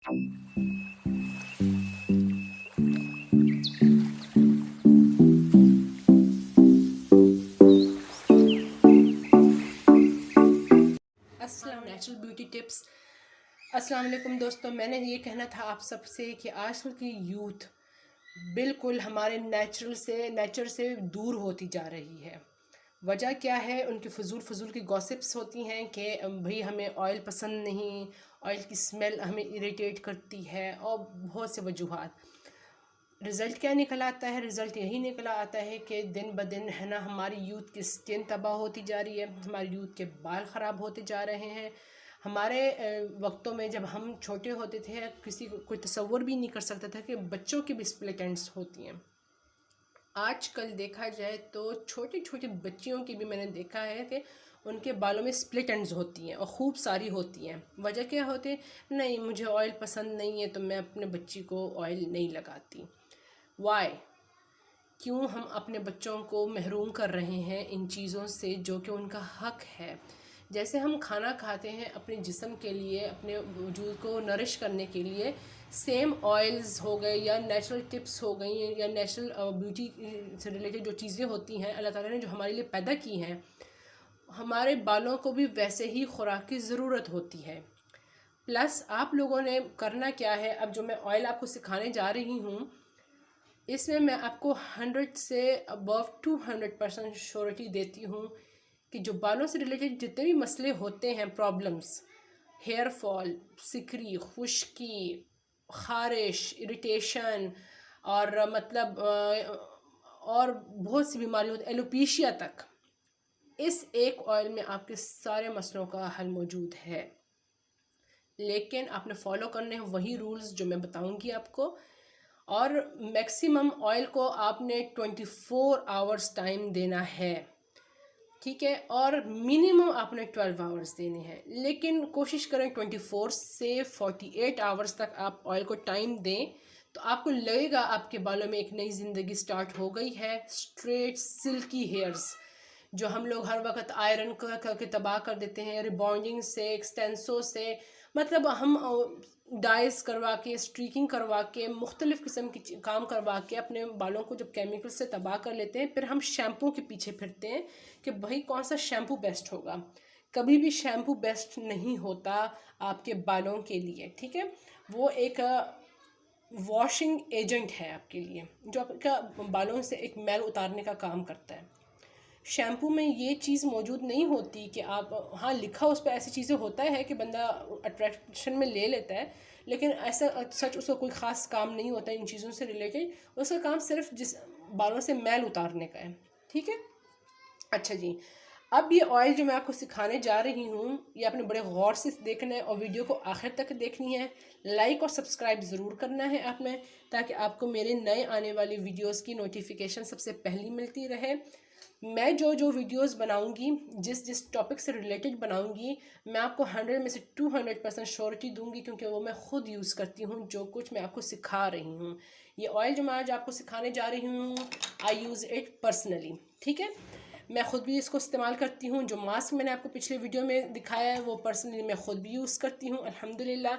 अस्सलाम natural beauty tips. अस्सलाम वालेकुम दोस्तों, मैंने ये कहना था आप सबसे कि आजकल की यूथ बिल्कुल हमारे नेचर से दूर होती जा रही है। वजह क्या है? उनकी फ़ुज़ूल की गॉसिप्स होती हैं कि भाई हमें ऑयल पसंद नहीं, ऑयल की स्मेल हमें इरिटेट करती है, और बहुत से वजूहात। रिज़ल्ट क्या निकल आता है? रिज़ल्ट यही निकल आता है कि दिन ब दिन है ना, हमारी यूथ की स्किन तबाह होती जा रही है, हमारी यूथ के बाल ख़राब होते जा रहे हैं। हमारे वक्तों में जब हम छोटे होते थे, किसी को कोई तसव्वुर भी नहीं कर सकता था कि बच्चों की भी स्प्लिट एंड्स होती हैं। आजकल देखा जाए तो छोटी छोटी बच्चियों की भी मैंने देखा है कि उनके बालों में स्प्लिट एंड्स होती हैं और ख़ूब सारी होती हैं। वजह क्या होती है? नहीं, मुझे ऑयल पसंद नहीं है तो मैं अपने बच्ची को ऑयल नहीं लगाती। वाई? क्यों हम अपने बच्चों को महरूम कर रहे हैं इन चीज़ों से जो कि उनका हक है? जैसे हम खाना खाते हैं अपने जिस्म के लिए, अपने वजूद को नरिश करने के लिए, सेम ऑयल्स हो गए या नेचुरल टिप्स हो गई या नेचुरल ब्यूटी से रिलेटेड जो चीज़ें होती हैं अल्लाह ताला ने जो हमारे लिए पैदा की हैं, हमारे बालों को भी वैसे ही खुराक की ज़रूरत होती है। प्लस आप लोगों ने करना क्या है? अब जो मैं ऑयल आपको सिखाने जा रही हूँ, इसमें मैं आपको 100 से अबव 200% श्योरिटी देती हूँ कि जो बालों से रिलेटेड जितने भी मसले होते हैं, प्रॉब्लम्स, हेयर फॉल, सिकरी, खुश्की, ख़ारिश, इरिटेशन, और मतलब और बहुत सी बीमारी होती, एलोपीशिया तक, इस एक ऑयल में आपके सारे मसलों का हल मौजूद है। लेकिन आपने फॉलो करने हैं वही रूल्स जो मैं बताऊंगी आपको, और मैक्सिमम ऑयल को आपने 24 आवर्स टाइम देना है, ठीक है? और मिनिमम आपने 12 आवर्स देने हैं, लेकिन कोशिश करें 24 से 48 आवर्स तक आप ऑयल को टाइम दें, तो आपको लगेगा आपके बालों में एक नई ज़िंदगी स्टार्ट हो गई है। स्ट्रेट सिल्की हेयर्स जो हम लोग हर वक्त आयरन करके तबाह कर देते हैं, रिबॉन्डिंग से, एक्सटेंसो से, मतलब हम डाइस करवा के, स्ट्रीकिंग करवा के, मुख्तलिफ़ किस्म की काम करवा के अपने बालों को जब केमिकल से तबाह कर लेते हैं, फिर हम शैम्पू के पीछे फिरते हैं कि भाई कौन सा शैम्पू बेस्ट होगा। कभी भी शैम्पू बेस्ट नहीं होता आपके बालों के लिए, ठीक है? वो एक वॉशिंग एजेंट है आपके लिए, जो आपका बालों से एक मैल उतारने का काम करता है। शैम्पू में ये चीज़ मौजूद नहीं होती कि आप, हाँ लिखा उस पर ऐसी चीज़ें होता है कि बंदा अट्रैक्शन में ले लेता है, लेकिन ऐसा सच उसका कोई ख़ास काम नहीं होता इन चीज़ों से रिलेटेड। उसका काम सिर्फ जिस बालों से मैल उतारने का है, ठीक है? अच्छा जी, अब ये ऑयल जो मैं आपको सिखाने जा रही हूँ, ये आपने बड़े गौर से देखना है और वीडियो को आखिर तक देखनी है। लाइक और सब्सक्राइब ज़रूर करना है आपने, ताकि आपको मेरे नए आने वाली वीडियोस की नोटिफिकेशन सबसे पहली मिलती रहे। मैं जो जो वीडियोस बनाऊंगी, जिस जिस टॉपिक से रिलेटेड बनाऊंगी, मैं आपको 100 में से 200% श्योरिटी दूंगी, क्योंकि वो मैं ख़ुद यूज़ करती हूँ जो कुछ मैं आपको सिखा रही हूँ। ये ऑयल जो मैं आज आपको सिखाने जा रही हूँ, आई यूज़ इट पर्सनली, ठीक है? मैं ख़ुद भी इसको इस्तेमाल करती हूँ। जो मास्क मैंने आपको पिछले वीडियो में दिखाया है वो पर्सनली मैं ख़ुद भी यूज़ करती हूँ। अल्हम्दुलिल्लाह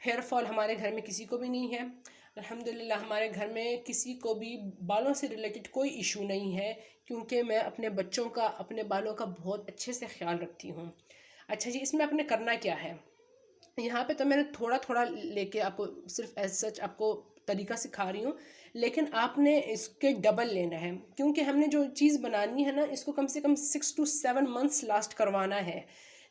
हेयर फॉल हमारे घर में किसी को भी नहीं है। अल्हम्दुलिल्लाह हमारे घर में किसी को भी बालों से रिलेटेड कोई इशू नहीं है, क्योंकि मैं अपने बच्चों का, अपने बालों का बहुत अच्छे से ख्याल रखती हूँ। अच्छा जी, इसमें आपने करना क्या है? यहाँ पे तो मैंने थोड़ा थोड़ा लेके आपको सिर्फ एज सच आपको तरीका सिखा रही हूँ, लेकिन आपने इसके डबल लेना है, क्योंकि हमने जो चीज़ बनानी है ना, इसको कम से कम 6 to 7 मंथ्स लास्ट करवाना है।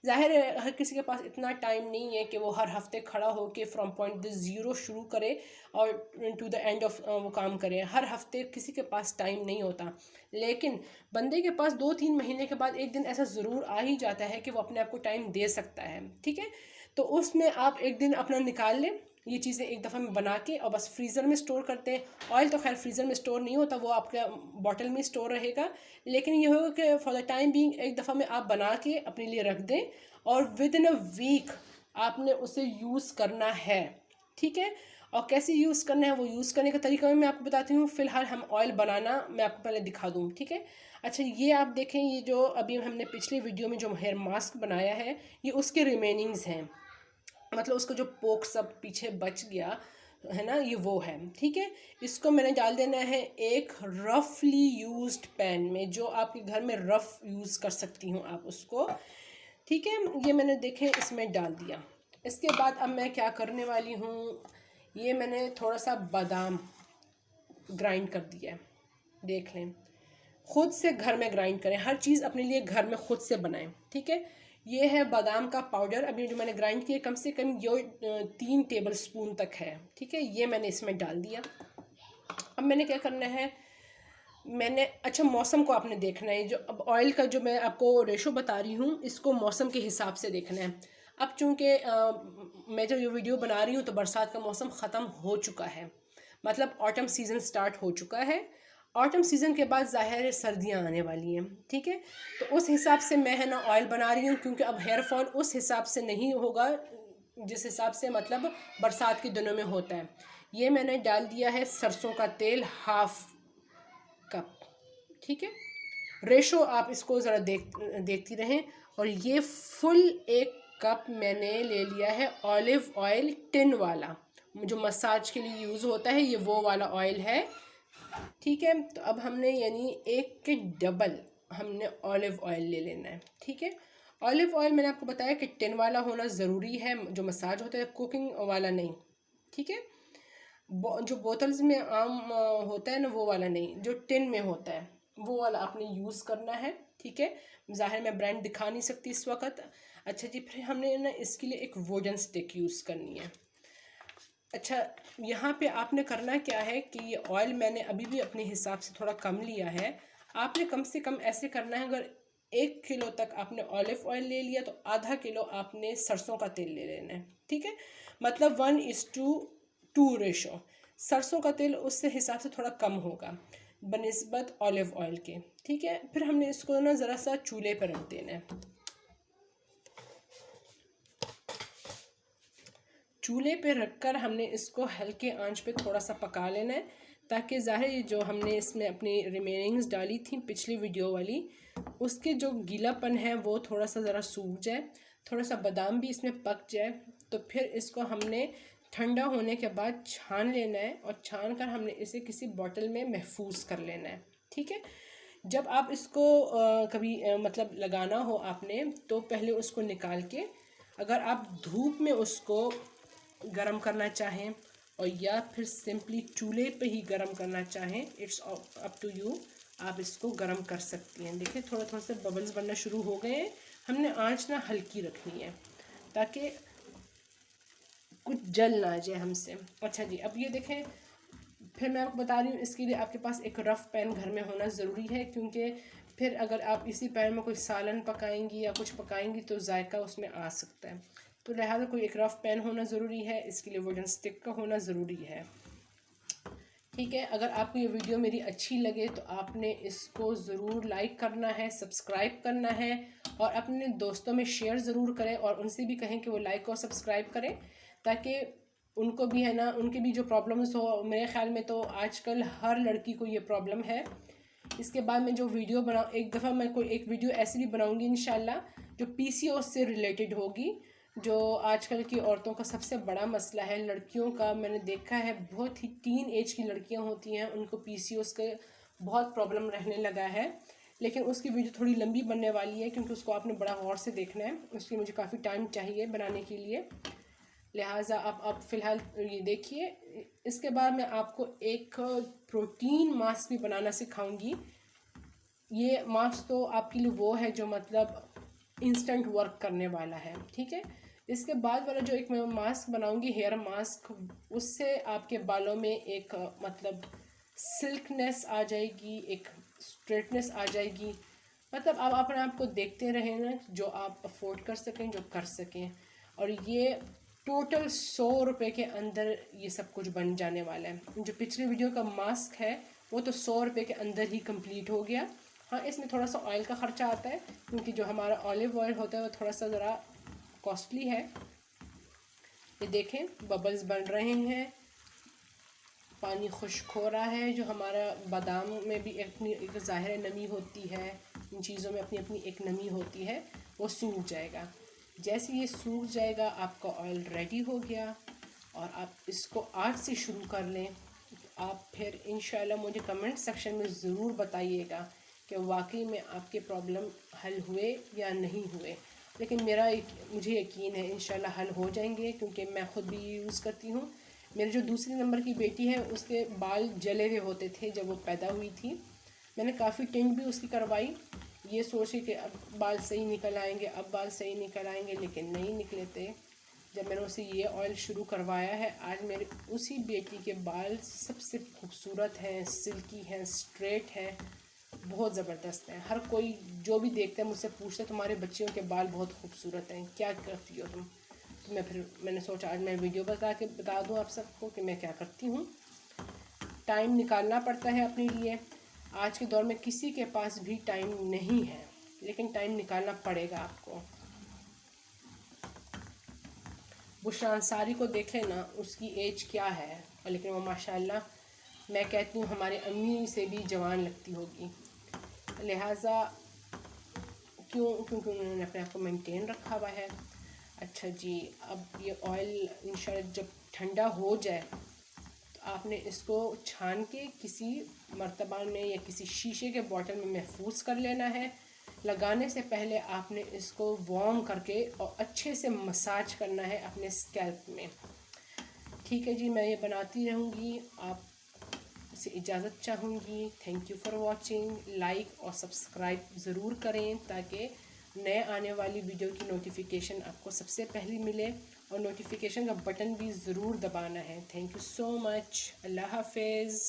ज़ाहिर है हर किसी के पास इतना टाइम नहीं है कि वो हर हफ्ते खड़ा होकर फ्रॉम पॉइंट द ज़ीरो शुरू करे और टू द एंड ऑफ वो काम करे। हर हफ्ते किसी के पास टाइम नहीं होता, लेकिन बंदे के पास 2-3 महीने के बाद एक दिन ऐसा ज़रूर आ ही जाता है कि वो अपने आप को टाइम दे सकता है, ठीक है? तो उसमें आप एक दिन अपना निकाल लें, ये चीज़ें एक दफ़ा में बना के, और बस फ्रीज़र में स्टोर करते हैं। ऑयल तो खैर फ्रीज़र में स्टोर नहीं होता, वो आपका बॉटल में स्टोर रहेगा, लेकिन ये होगा कि फॉर द टाइम बीइंग एक दफ़ा में आप बना के अपने लिए रख दें, और विद इन अ वीक आपने उसे यूज़ करना है, ठीक है? और कैसे यूज़ करना है, वो यूज़ करने का तरीका मैं आपको बताती हूँ। फ़िलहाल हम ऑयल बनाना मैं आपको पहले दिखा दूँ, ठीक है? अच्छा, ये आप देखें, ये जो अभी हमने पिछली वीडियो में जो हेयर मास्क बनाया है, ये उसके रिमेनिंग्स हैं। मतलब उसका जो पोक सब पीछे बच गया है ना, ये वो है। ठीक है, इसको मैंने डाल देना है एक रफली यूज्ड पैन में, जो आपके घर में रफ यूज़ कर सकती हूँ आप उसको। ठीक है, ये मैंने देखें इसमें डाल दिया। इसके बाद अब मैं क्या करने वाली हूँ, ये मैंने थोड़ा सा बादाम ग्राइंड कर दिया है। देख लें, खुद से घर में ग्राइंड करें, हर चीज़ अपने लिए घर में खुद से बनाएं। ठीक है, ये है बादाम का पाउडर, अभी जो मैंने ग्राइंड किया कम से कम ये 3 टेबल स्पून तक है। ठीक है, ये मैंने इसमें डाल दिया। अब मैंने क्या करना है, मैंने अच्छा मौसम को आपने देखना है, जो अब ऑयल का जो मैं आपको रेशो बता रही हूँ इसको मौसम के हिसाब से देखना है। अब चूँकि मैं जो ये वीडियो बना रही हूँ तो बरसात का मौसम ख़त्म हो चुका है, मतलब ऑटम सीज़न स्टार्ट हो चुका है। ऑटम सीज़न के बाद ज़ाहिर है सर्दियाँ आने वाली हैं। ठीक है, तो उस हिसाब से मैं है ना ऑयल बना रही हूँ, क्योंकि अब हेयर फॉल उस हिसाब से नहीं होगा जिस हिसाब से मतलब बरसात के दिनों में होता है। ये मैंने डाल दिया है सरसों का तेल 1/2 कप। ठीक है, रेशो आप इसको ज़रा देखती रहें। और ये फुल 1 कप मैंने ले लिया है ऑलिव ऑयल, टिन वाला, जो मसाज के लिए यूज़ होता है, ये वो वाला ऑयल है। ठीक है, तो अब हमने यानी 1 के डबल हमने ऑलिव ऑयल ले लेना है। ठीक है, ऑलिव ऑयल मैंने आपको बताया कि टिन वाला होना ज़रूरी है, जो मसाज होता है, कुकिंग वाला नहीं। ठीक है, जो बोतल्स में आम होता है ना वो वाला नहीं, जो टिन में होता है वो वाला आपने यूज़ करना है। ठीक है, ज़ाहिर मैं ब्रांड दिखा नहीं सकती इस वक्त। अच्छा जी, फिर हमने ना इसके लिए एक वुडन स्टिक यूज़ करनी है। अच्छा, यहाँ पे आपने करना क्या है कि ये ऑयल मैंने अभी भी अपने हिसाब से थोड़ा कम लिया है। आपने कम से कम ऐसे करना है, अगर 1 किलो तक आपने ऑलिव ऑयल ले लिया तो आधा किलो आपने सरसों का तेल ले लेना है। ठीक है, मतलब 1:2 रेशो। सरसों का तेल उससे हिसाब से थोड़ा कम होगा बनिस्बत ऑलिव ऑयल के। ठीक है, फिर हमने इसको ना ज़रा सा चूल्हे पर रख देना है। चूल्हे पे रखकर हमने इसको हल्के आंच पे थोड़ा सा पका लेना है, ताकि ज़ाहिर जो हमने इसमें अपनी रिमेनिंग्स डाली थी पिछली वीडियो वाली, उसके जो गीलापन है वो थोड़ा सा ज़रा सूख जाए, थोड़ा सा बादाम भी इसमें पक जाए। तो फिर इसको हमने ठंडा होने के बाद छान लेना है, और छान कर हमने इसे किसी बॉटल में महफूज कर लेना है। ठीक है, जब आप इसको कभी मतलब लगाना हो आपने, तो पहले उसको निकाल के, अगर आप धूप में उसको गरम करना चाहें और या फिर सिंपली चूल्हे पे ही गरम करना चाहें, इट्स अप टू यू, आप इसको गरम कर सकती हैं। देखिए थोड़ा थोड़ा से बबल्स बनना शुरू हो गए हैं। हमने आंच ना हल्की रखनी है ताकि कुछ जल ना जाए हमसे। अच्छा जी, अब ये देखें, फिर मैं आपको बता रही हूँ, इसके लिए आपके पास एक रफ़ पैन घर में होना ज़रूरी है, क्योंकि फिर अगर आप इसी पैन में कोई सालन पकाएंगी या कुछ पकाएंगी तो जायका उसमें आ सकता है। तो लिहाजा कोई एक रफ़ पैन होना ज़रूरी है, इसके लिए वुडन स्टिक का होना ज़रूरी है। ठीक है, अगर आपको ये वीडियो मेरी अच्छी लगे तो आपने इसको ज़रूर लाइक करना है, सब्सक्राइब करना है, और अपने दोस्तों में शेयर ज़रूर करें, और उनसे भी कहें कि वो लाइक और सब्सक्राइब करें, ताकि उनको भी है ना, उनके भी जो प्रॉब्लम्स हो, मेरे ख़्याल में तो आजकल हर लड़की को ये प्रॉब्लम है। इसके बाद मैं जो वीडियो बनाऊँ, एक दफ़ा मैं कोई एक वीडियो ऐसी भी बनाऊँगी इंशाल्लाह, जो PCOS से रिलेटेड होगी, जो आजकल की औरतों का सबसे बड़ा मसला है। लड़कियों का मैंने देखा है, बहुत ही टीन एज की लड़कियां होती हैं, उनको PCOS के बहुत प्रॉब्लम रहने लगा है। लेकिन उसकी वीडियो थोड़ी लंबी बनने वाली है, क्योंकि उसको आपने बड़ा गौर से देखना है, उसके मुझे काफ़ी टाइम चाहिए बनाने के लिए। लिहाजा आप फ़िलहाल ये देखिए। इसके बाद मैं आपको एक प्रोटीन मास्क भी बनाना सिखाऊंगी। ये मास्क तो आपके लिए वो है जो मतलब इंस्टेंट वर्क करने वाला है। ठीक है, इसके बाद वाला जो एक मैं मास्क बनाऊंगी, हेयर मास्क, उससे आपके बालों में एक मतलब सिल्कनेस आ जाएगी, एक स्ट्रेटनेस आ जाएगी। मतलब आप अपने आप को देखते रहें ना, जो आप अफोर्ड कर सकें, जो कर सकें। और ये टोटल 100 रुपये के अंदर ये सब कुछ बन जाने वाला है। जो पिछली वीडियो का मास्क है वो तो 100 रुपये के अंदर ही कंप्लीट हो गया। हाँ, इसमें थोड़ा सा ऑयल का ख़र्चा आता है, क्योंकि जो हमारा ऑलिव ऑयल होता है वो थोड़ा सा ज़रा कॉस्टली है। ये देखें बबल्स बन रहे हैं, पानी खुश्क हो रहा है। जो हमारा बादाम में भी अपनी एक ज़ाहिर नमी होती है, इन चीज़ों में अपनी अपनी एक नमी होती है, वो सूख जाएगा। जैसे ये सूख जाएगा आपका ऑयल रेडी हो गया और आप इसको आज से शुरू कर लें। आप फिर इंशाल्लाह मुझे कमेंट सेक्शन में ज़रूर बताइएगा कि वाकई में आपके प्रॉब्लम हल हुए या नहीं हुए। लेकिन मुझे यकीन है इंशाल्लाह हल हो जाएंगे, क्योंकि मैं ख़ुद भी यूज़ करती हूँ। मेरे जो दूसरे नंबर की बेटी है उसके बाल जले हुए होते थे जब वो पैदा हुई थी। मैंने काफ़ी टिंट भी उसकी करवाई, ये सोचे कि अब बाल सही निकल आएंगे, अब बाल सही निकल आएंगे, लेकिन नहीं निकले थे। जब मैंने उसे ये ऑयल शुरू करवाया है, आज मेरे उसी बेटी के बाल सबसे खूबसूरत हैं, सिल्की हैं, स्ट्रेट हैं, बहुत ज़बरदस्त हैं। हर कोई जो भी देखता है मुझसे पूछता है तुम्हारे बच्चियों के बाल बहुत खूबसूरत हैं, क्या करती हो तुम? तो मैंने सोचा आज मैं वीडियो बता दूँ आप सबको कि मैं क्या करती हूँ। टाइम निकालना पड़ता है अपने लिए। आज के दौर में किसी के पास भी टाइम नहीं है, लेकिन टाइम निकालना पड़ेगा आपको। बुशरा अंसारी को देख लेना, उसकी एज क्या है, लेकिन वो माशाल्लाह मैं कहती हूँ हमारे अम्मी से भी जवान लगती होगी। लिहाजा क्योंकि उन्होंने अपने आप को मेंटेन रखा हुआ है। अच्छा जी, अब ये ऑयल इंशाल्लाह जब ठंडा हो जाए तो आपने इसको छान के किसी मर्तबा में या किसी शीशे के बॉटल में महफूज कर लेना है। लगाने से पहले आपने इसको वार्म करके और अच्छे से मसाज करना है अपने स्कैल्प में। ठीक है जी, मैं ये बनाती रहूँगी, आप से इजाज़त चाहूँगी। Thank you for watching. Like और सब्सक्राइब ज़रूर करें ताकि नए आने वाली वीडियो की नोटिफिकेशन आपको सबसे पहले मिले, और नोटिफिकेशन का बटन भी ज़रूर दबाना है। Thank you so much. अल्लाह हाफिज़।